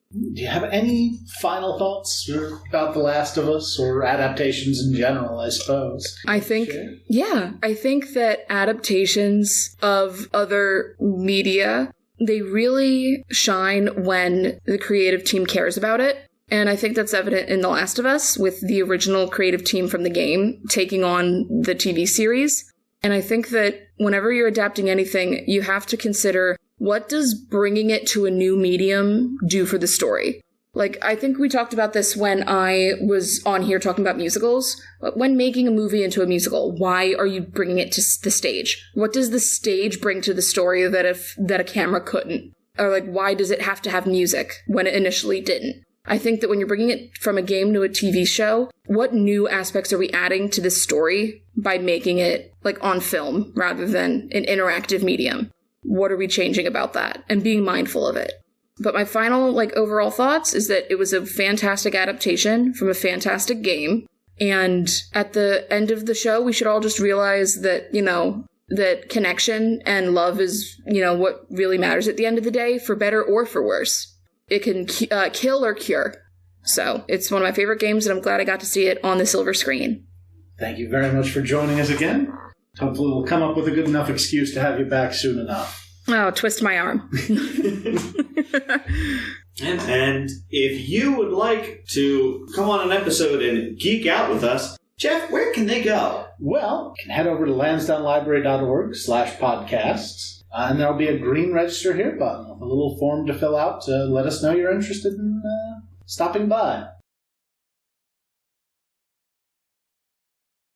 Do you have any final thoughts about The Last of Us, or adaptations in general, I suppose? I think that adaptations of other media, they really shine when the creative team cares about it. And I think that's evident in The Last of Us, with the original creative team from the game taking on the TV series. And I think that whenever you're adapting anything, you have to consider, what does bringing it to a new medium do for the story? Like, I think we talked about this when I was on here talking about musicals. When making a movie into a musical, why are you bringing it to the stage? What does the stage bring to the story that a camera couldn't? Or, like, why does it have to have music when it initially didn't? I think that when you're bringing it from a game to a TV show, what new aspects are we adding to this story by making it like on film rather than an interactive medium? What are we changing about that? And being mindful of it. But my final like overall thoughts is that it was a fantastic adaptation from a fantastic game. And at the end of the show, we should all just realize that, that connection and love is, what really matters at the end of the day, for better or for worse. It can kill or cure. So it's one of my favorite games, and I'm glad I got to see it on the silver screen. Thank you very much for joining us again. Hopefully we'll come up with a good enough excuse to have you back soon enough. Oh, twist my arm. And if you would like to come on an episode and geek out with us, Jeff, where can they go? Well, you can head over to lansdownelibrary.org/podcasts, and there'll be a green register here button with a little form to fill out to let us know you're interested in stopping by.